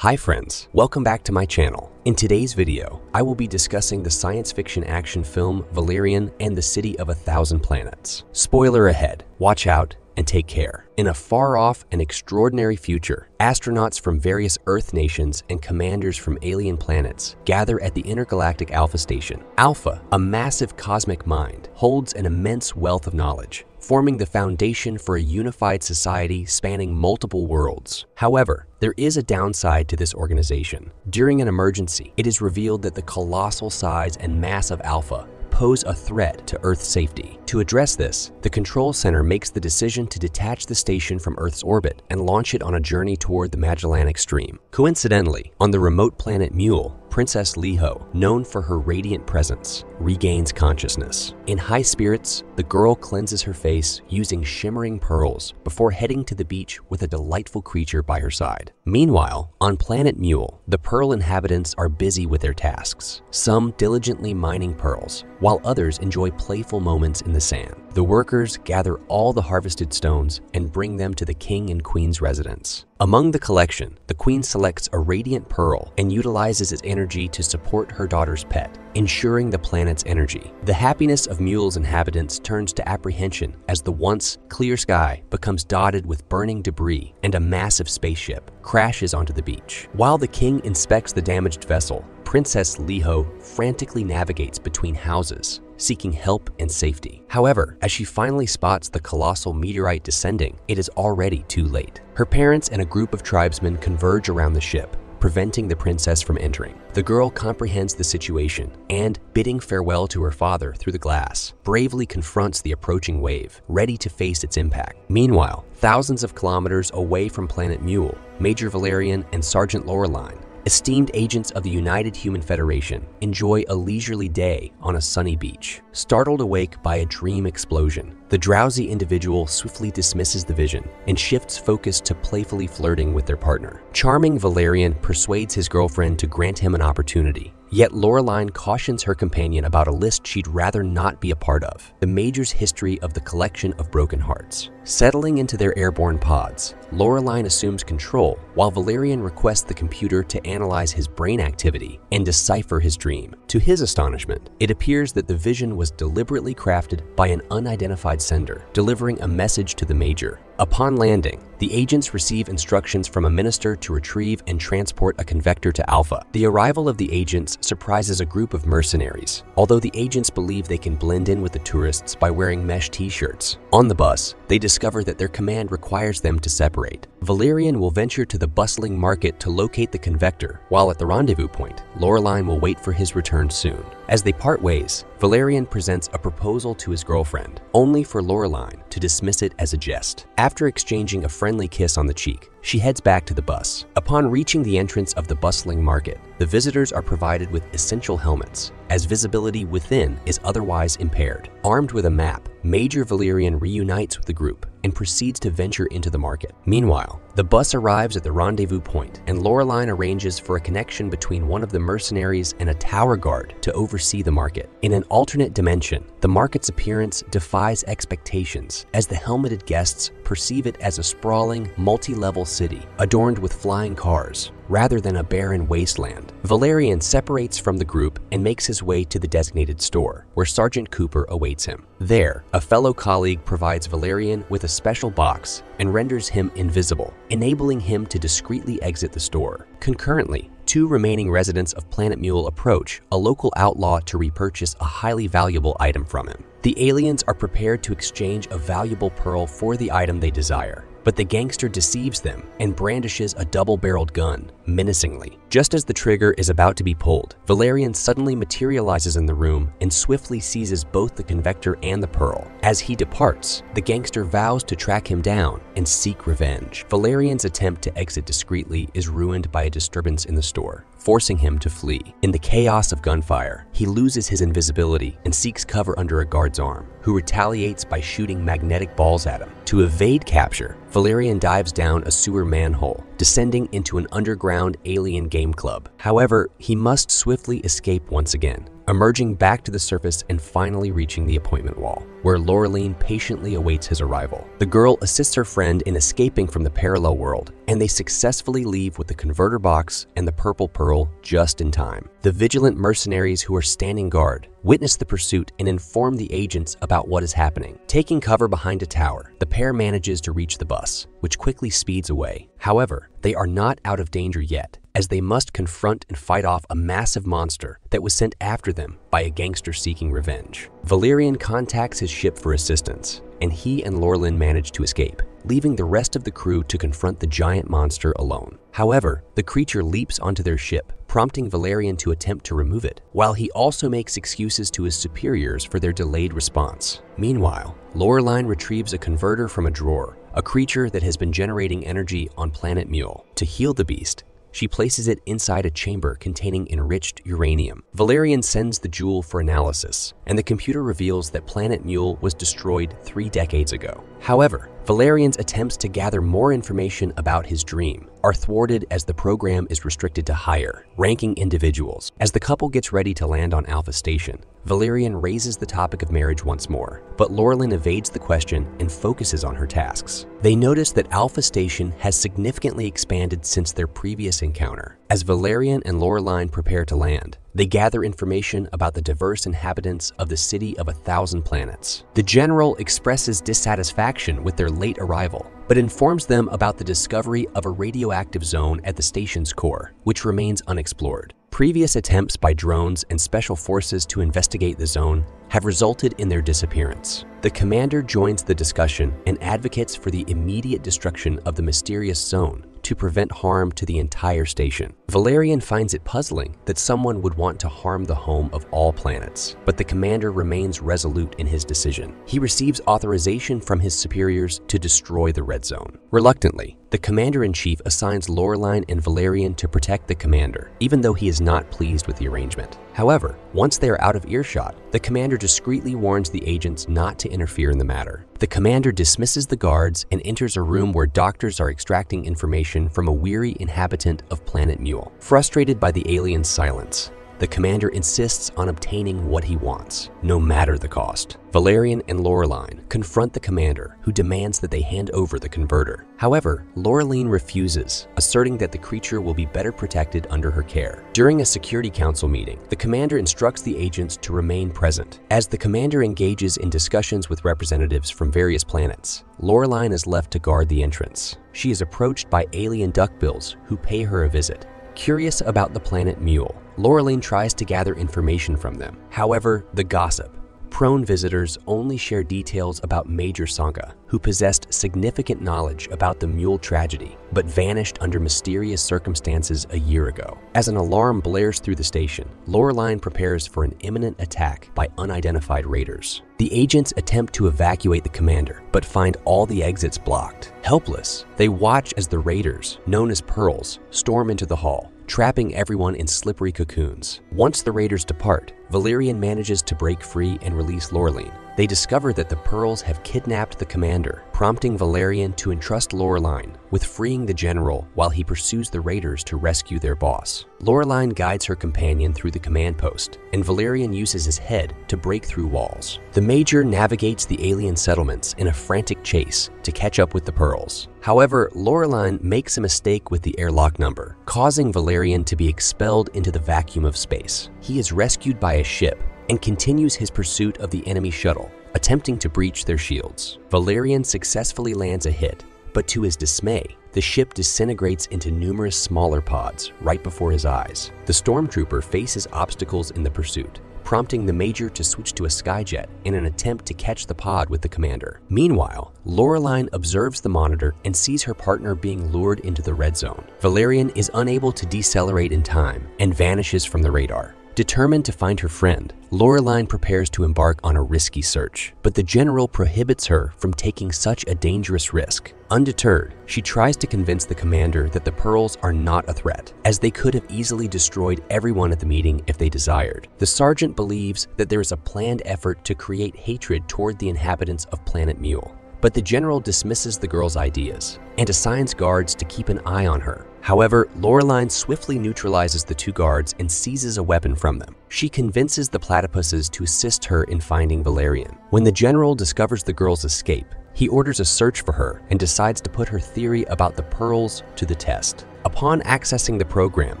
Hi friends, welcome back to my channel. In today's video, I will be discussing the science fiction action film Valerian and the City of a Thousand Planets. Spoiler ahead, watch out and take care. In a far-off and extraordinary future, astronauts from various Earth nations and commanders from alien planets gather at the intergalactic Alpha Station. Alpha, a massive cosmic mind, holds an immense wealth of knowledge, forming the foundation for a unified society spanning multiple worlds. However, there is a downside to this organization. During an emergency, it is revealed that the colossal size and mass of Alpha pose a threat to Earth's safety. To address this, the Control Center makes the decision to detach the station from Earth's orbit and launch it on a journey toward the Magellanic Stream. Coincidentally, on the remote planet Mule, Princess Liho, known for her radiant presence, regains consciousness. In high spirits, the girl cleanses her face using shimmering pearls before heading to the beach with a delightful creature by her side. Meanwhile, on planet Mule, the Pearl inhabitants are busy with their tasks, some diligently mining pearls, while others enjoy playful moments in the sand. The workers gather all the harvested stones and bring them to the king and queen's residence. Among the collection, the queen selects a radiant pearl and utilizes its energy to support her daughter's pet, ensuring the planet's energy. The happiness of Mule's inhabitants turns to apprehension as the once clear sky becomes dotted with burning debris and a massive spaceship crashes onto the beach. While the king inspects the damaged vessel, Princess Liho frantically navigates between houses, seeking help and safety. However, as she finally spots the colossal meteorite descending, it is already too late. Her parents and a group of tribesmen converge around the ship, preventing the princess from entering. The girl comprehends the situation and, bidding farewell to her father through the glass, bravely confronts the approaching wave, ready to face its impact. Meanwhile, thousands of kilometers away from planet Mule, Major Valerian and Sergeant Laureline, esteemed agents of the United Human Federation, enjoy a leisurely day on a sunny beach. Startled awake by a dream explosion, the drowsy individual swiftly dismisses the vision and shifts focus to playfully flirting with their partner. Charming Valerian persuades his girlfriend to grant him an opportunity. Yet Laureline cautions her companion about a list she'd rather not be a part of: the Major's history of the collection of broken hearts. Settling into their airborne pods, Laureline assumes control while Valerian requests the computer to analyze his brain activity and decipher his dream. To his astonishment, it appears that the vision was deliberately crafted by an unidentified sender, delivering a message to the Major. Upon landing, the agents receive instructions from a minister to retrieve and transport a convector to Alpha. The arrival of the agents surprises a group of mercenaries, although the agents believe they can blend in with the tourists by wearing mesh t-shirts. On the bus, they discover that their command requires them to separate. Valerian will venture to the bustling market to locate the convector, while at the rendezvous point, Laureline will wait for his return soon. As they part ways, Valerian presents a proposal to his girlfriend, only for Laureline to dismiss it as a jest. After exchanging a friendly kiss on the cheek, she heads back to the bus. Upon reaching the entrance of the bustling market, the visitors are provided with essential helmets, as visibility within is otherwise impaired. Armed with a map, Major Valerian reunites with the group and proceeds to venture into the market. Meanwhile, the bus arrives at the rendezvous point, and Laureline arranges for a connection between one of the mercenaries and a tower guard to oversee the market. In an alternate dimension, the market's appearance defies expectations as the helmeted guests perceive it as a sprawling, multi-level city adorned with flying cars, rather than a barren wasteland. Valerian separates from the group and makes his way to the designated store, where Sergeant Cooper awaits him. There, a fellow colleague provides Valerian with a special box and renders him invisible, enabling him to discreetly exit the store. Concurrently, two remaining residents of Planet Mule approach a local outlaw to repurchase a highly valuable item from him. The aliens are prepared to exchange a valuable pearl for the item they desire, but the gangster deceives them and brandishes a double-barreled gun, menacingly. Just as the trigger is about to be pulled, Valerian suddenly materializes in the room and swiftly seizes both the convector and the pearl. As he departs, the gangster vows to track him down and seek revenge. Valerian's attempt to exit discreetly is ruined by a disturbance in the store, forcing him to flee. In the chaos of gunfire, he loses his invisibility and seeks cover under a guard's arm, who retaliates by shooting magnetic balls at him. To evade capture, Valerian dives down a sewer manhole, descending into an underground alien game club. However, he must swiftly escape once again, emerging back to the surface and finally reaching the appointment wall, where Laureline patiently awaits his arrival. The girl assists her friend in escaping from the parallel world, and they successfully leave with the converter box and the purple pearl just in time. The vigilant mercenaries who are standing guard witness the pursuit and inform the agents about what is happening. Taking cover behind a tower, the pair manages to reach the bus, which quickly speeds away. However, they are not out of danger yet, as they must confront and fight off a massive monster that was sent after them by a gangster seeking revenge. Valerian contacts his ship for assistance, and he and Laureline manage to escape, leaving the rest of the crew to confront the giant monster alone. However, the creature leaps onto their ship, prompting Valerian to attempt to remove it, while he also makes excuses to his superiors for their delayed response. Meanwhile, Laureline retrieves a converter from a drawer, a creature that has been generating energy on planet Mule. To heal the beast, she places it inside a chamber containing enriched uranium. Valerian sends the jewel for analysis, and the computer reveals that planet Mule was destroyed 3 decades ago. However, Valerian's attempts to gather more information about his dream are thwarted as the program is restricted to higher, ranking individuals. As the couple gets ready to land on Alpha Station, Valerian raises the topic of marriage once more, but Laureline evades the question and focuses on her tasks. They notice that Alpha Station has significantly expanded since their previous encounter. As Valerian and Laureline prepare to land, they gather information about the diverse inhabitants of the city of 1,000 planets. The general expresses dissatisfaction with their late arrival, but informs them about the discovery of a radioactive zone at the station's core, which remains unexplored. Previous attempts by drones and special forces to investigate the zone have resulted in their disappearance. The commander joins the discussion and advocates for the immediate destruction of the mysterious zone to prevent harm to the entire station. Valerian finds it puzzling that someone would want to harm the home of all planets, but the commander remains resolute in his decision. He receives authorization from his superiors to destroy the red zone. Reluctantly, the commander-in-chief assigns Laureline and Valerian to protect the commander, even though he is not pleased with the arrangement. However, once they are out of earshot, the commander discreetly warns the agents not to interfere in the matter. The commander dismisses the guards and enters a room where doctors are extracting information from a weary inhabitant of planet Mule. Frustrated by the alien's silence, the commander insists on obtaining what he wants, no matter the cost. Valerian and Laureline confront the commander, who demands that they hand over the converter. However, Laureline refuses, asserting that the creature will be better protected under her care. During a security council meeting, the commander instructs the agents to remain present. As the commander engages in discussions with representatives from various planets, Laureline is left to guard the entrance. She is approached by alien duckbills who pay her a visit. Curious about the planet Mule, Laureline tries to gather information from them. However, the gossip-prone visitors only share details about Major Sanka, who possessed significant knowledge about the Mule tragedy, but vanished under mysterious circumstances a year ago. As an alarm blares through the station, Laureline prepares for an imminent attack by unidentified raiders. The agents attempt to evacuate the commander, but find all the exits blocked. Helpless, they watch as the raiders, known as Pearls, storm into the hall, trapping everyone in slippery cocoons. Once the raiders depart, Valerian manages to break free and release Laureline. They discover that the Pearls have kidnapped the commander, prompting Valerian to entrust Laureline with freeing the general while he pursues the raiders to rescue their boss. Laureline guides her companion through the command post, and Valerian uses his head to break through walls. The Major navigates the alien settlements in a frantic chase to catch up with the Pearls. However, Laureline makes a mistake with the airlock number, causing Valerian to be expelled into the vacuum of space. He is rescued by a ship and continues his pursuit of the enemy shuttle, attempting to breach their shields. Valerian successfully lands a hit, but to his dismay, the ship disintegrates into numerous smaller pods right before his eyes. The stormtrooper faces obstacles in the pursuit, prompting the Major to switch to a skyjet in an attempt to catch the pod with the commander. Meanwhile, Laureline observes the monitor and sees her partner being lured into the red zone. Valerian is unable to decelerate in time and vanishes from the radar. Determined to find her friend, Laureline prepares to embark on a risky search, but the general prohibits her from taking such a dangerous risk. Undeterred, she tries to convince the commander that the Pearls are not a threat, as they could have easily destroyed everyone at the meeting if they desired. The sergeant believes that there is a planned effort to create hatred toward the inhabitants of planet Mule, but the general dismisses the girl's ideas and assigns guards to keep an eye on her. However, Laureline swiftly neutralizes the two guards and seizes a weapon from them. She convinces the platypuses to assist her in finding Valerian. When the general discovers the girl's escape, he orders a search for her and decides to put her theory about the pearls to the test. Upon accessing the program,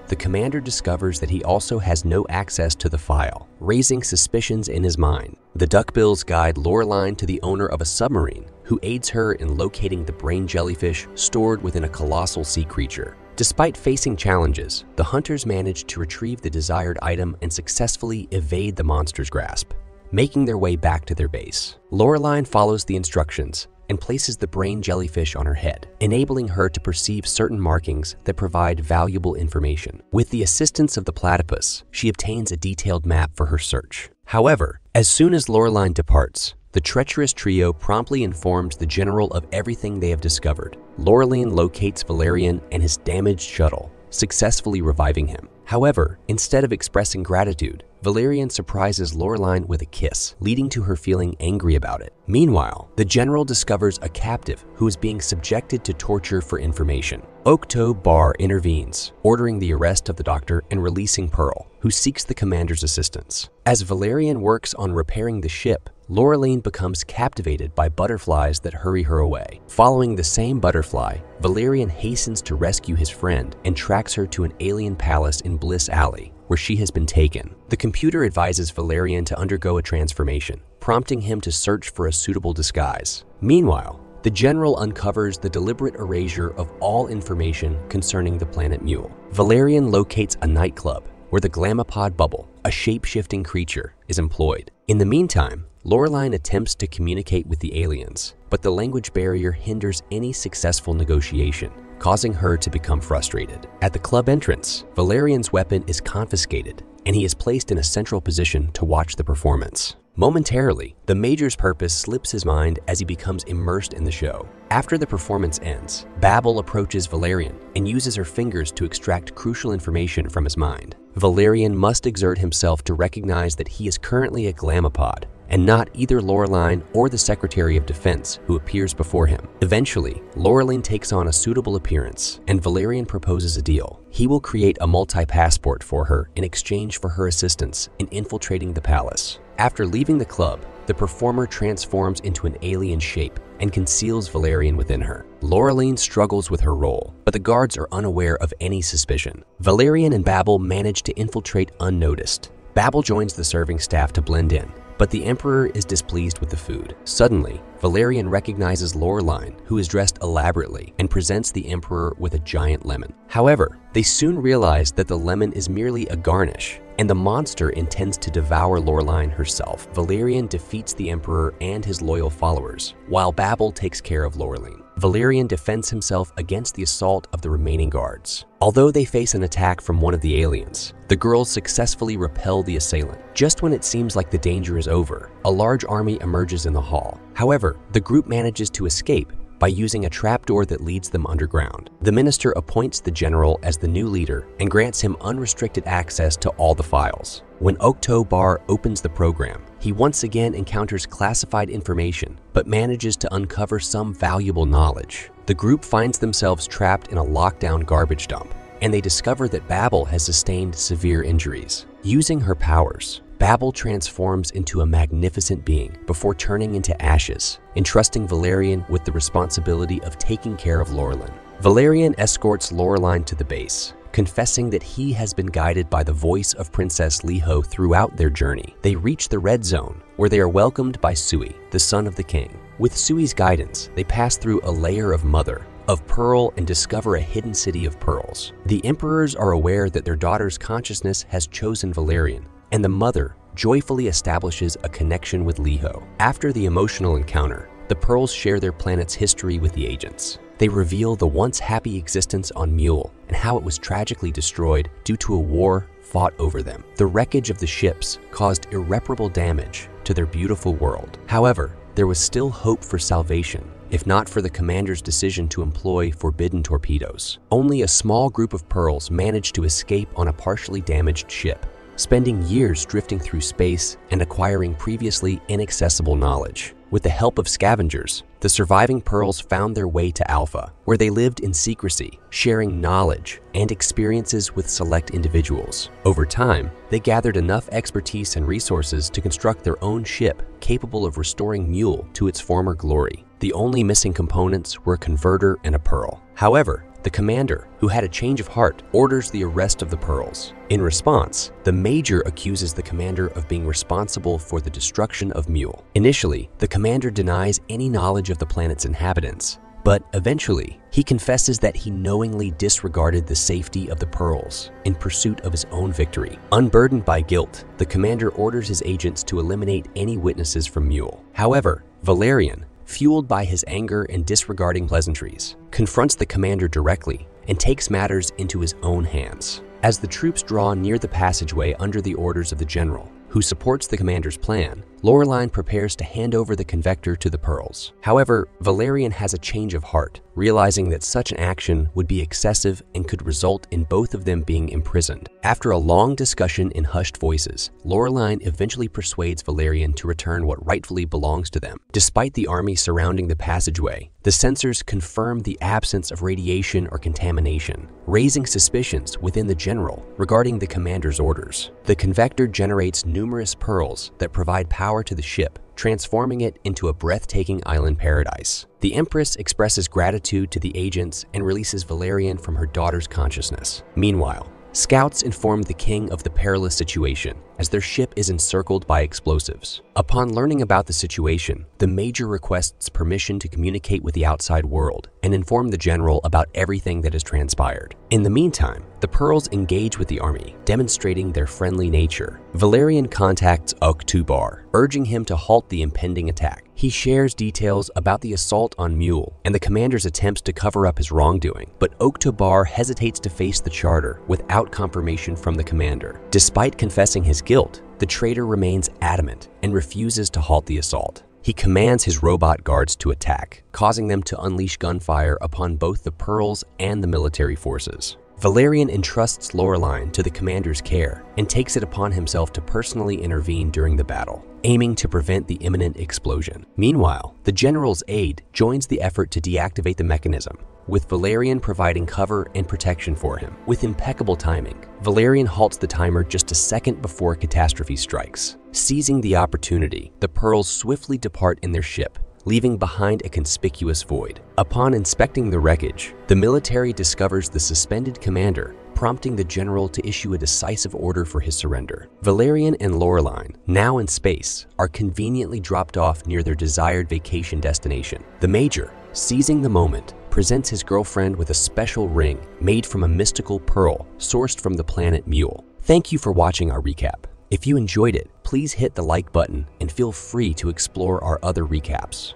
the commander discovers that he also has no access to the file, raising suspicions in his mind. The duckbills guide Laureline to the owner of a submarine, who aids her in locating the brain jellyfish stored within a colossal sea creature. Despite facing challenges, the hunters manage to retrieve the desired item and successfully evade the monster's grasp, making their way back to their base. Laureline follows the instructions and places the brain jellyfish on her head, enabling her to perceive certain markings that provide valuable information. With the assistance of the platypus, she obtains a detailed map for her search. However, as soon as Laureline departs, the treacherous trio promptly informs the general of everything they have discovered. Laureline locates Valerian and his damaged shuttle, successfully reviving him. However, instead of expressing gratitude, Valerian surprises Laureline with a kiss, leading to her feeling angry about it. Meanwhile, the general discovers a captive who is being subjected to torture for information. Octo Bar intervenes, ordering the arrest of the doctor and releasing Pearl, who seeks the commander's assistance. As Valerian works on repairing the ship, Laureline becomes captivated by butterflies that hurry her away. Following the same butterfly, Valerian hastens to rescue his friend and tracks her to an alien palace in Bliss Alley, where she has been taken. The computer advises Valerian to undergo a transformation, prompting him to search for a suitable disguise. Meanwhile, the general uncovers the deliberate erasure of all information concerning the planet Mule. Valerian locates a nightclub where the Glamopod bubble, a shape-shifting creature, is employed. In the meantime, Laureline attempts to communicate with the aliens, but the language barrier hinders any successful negotiation, causing her to become frustrated. At the club entrance, Valerian's weapon is confiscated, and he is placed in a central position to watch the performance. Momentarily, the Major's purpose slips his mind as he becomes immersed in the show. After the performance ends, Babel approaches Valerian and uses her fingers to extract crucial information from his mind. Valerian must exert himself to recognize that he is currently a Glamopod, and not either Laureline or the Secretary of Defense who appears before him. Eventually, Laureline takes on a suitable appearance, and Valerian proposes a deal. He will create a multi-passport for her in exchange for her assistance in infiltrating the palace. After leaving the club, the performer transforms into an alien shape and conceals Valerian within her. Laureline struggles with her role, but the guards are unaware of any suspicion. Valerian and Babel manage to infiltrate unnoticed. Babel joins the serving staff to blend in, but the Emperor is displeased with the food. Suddenly, Valerian recognizes Laureline, who is dressed elaborately, and presents the Emperor with a giant lemon. However, they soon realize that the lemon is merely a garnish, and the monster intends to devour Laureline herself. Valerian defeats the Emperor and his loyal followers, while Babel takes care of Laureline. Valerian defends himself against the assault of the remaining guards. Although they face an attack from one of the aliens, the girls successfully repel the assailant. Just when it seems like the danger is over, a large army emerges in the hall. However, the group manages to escape by using a trapdoor that leads them underground. The minister appoints the general as the new leader and grants him unrestricted access to all the files. When Octo Bar opens the program, he once again encounters classified information, but manages to uncover some valuable knowledge. The group finds themselves trapped in a lockdown garbage dump, and they discover that Babel has sustained severe injuries. Using her powers, Babel transforms into a magnificent being before turning into ashes, entrusting Valerian with the responsibility of taking care of Laureline. Valerian escorts Laureline to the base, confessing that he has been guided by the voice of Princess Liho throughout their journey. They reach the Red Zone, where they are welcomed by Sui, the son of the king. With Sui's guidance, they pass through a layer of mother, of pearl, and discover a hidden city of pearls. The emperors are aware that their daughter's consciousness has chosen Valerian, and the mother joyfully establishes a connection with Liho. After the emotional encounter, the pearls share their planet's history with the agents. They reveal the once happy existence on Mule and how it was tragically destroyed due to a war fought over them. The wreckage of the ships caused irreparable damage to their beautiful world. However, there was still hope for salvation, if not for the commander's decision to employ forbidden torpedoes. Only a small group of pearls managed to escape on a partially damaged ship, spending years drifting through space and acquiring previously inaccessible knowledge. With the help of scavengers, the surviving pearls found their way to Alpha, where they lived in secrecy, sharing knowledge and experiences with select individuals. Over time, they gathered enough expertise and resources to construct their own ship capable of restoring Mule to its former glory. The only missing components were a converter and a pearl. However, the commander, who had a change of heart, orders the arrest of the pearls. In response, the Major accuses the commander of being responsible for the destruction of Mule. Initially, the commander denies any knowledge of the planet's inhabitants, but eventually, he confesses that he knowingly disregarded the safety of the pearls in pursuit of his own victory. Unburdened by guilt, the commander orders his agents to eliminate any witnesses from Mule. However, Valerian, fueled by his anger and disregarding pleasantries, confronts the commander directly and takes matters into his own hands. As the troops draw near the passageway under the orders of the general, who supports the commander's plan, Laureline prepares to hand over the convector to the pearls. However, Valerian has a change of heart, realizing that such an action would be excessive and could result in both of them being imprisoned. After a long discussion in hushed voices, Laureline eventually persuades Valerian to return what rightfully belongs to them. Despite the army surrounding the passageway, the sensors confirm the absence of radiation or contamination, raising suspicions within the general regarding the commander's orders. The convector generates numerous pearls that provide power to the ship, transforming it into a breathtaking island paradise. The Empress expresses gratitude to the agents and releases Valerian from her daughter's consciousness. Meanwhile, scouts inform the king of the perilous situation as their ship is encircled by explosives. Upon learning about the situation, the Major requests permission to communicate with the outside world and inform the general about everything that has transpired. In the meantime, the pearls engage with the army, demonstrating their friendly nature. Valerian contacts Oktubar, urging him to halt the impending attack. He shares details about the assault on Mule and the commander's attempts to cover up his wrongdoing, but Oktubar hesitates to face the charter without confirmation from the commander. Despite confessing his guilt, the traitor remains adamant and refuses to halt the assault. He commands his robot guards to attack, causing them to unleash gunfire upon both the pearls and the military forces. Valerian entrusts Laureline to the commander's care and takes it upon himself to personally intervene during the battle, aiming to prevent the imminent explosion. Meanwhile, the general's aide joins the effort to deactivate the mechanism, with Valerian providing cover and protection for him. With impeccable timing, Valerian halts the timer just a second before catastrophe strikes. Seizing the opportunity, the pearls swiftly depart in their ship, leaving behind a conspicuous void. Upon inspecting the wreckage, the military discovers the suspended commander, prompting the general to issue a decisive order for his surrender. Valerian and Laureline, now in space, are conveniently dropped off near their desired vacation destination. The Major, seizing the moment, presents his girlfriend with a special ring made from a mystical pearl sourced from the planet Mule. Thank you for watching our recap. If you enjoyed it, please hit the like button and feel free to explore our other recaps.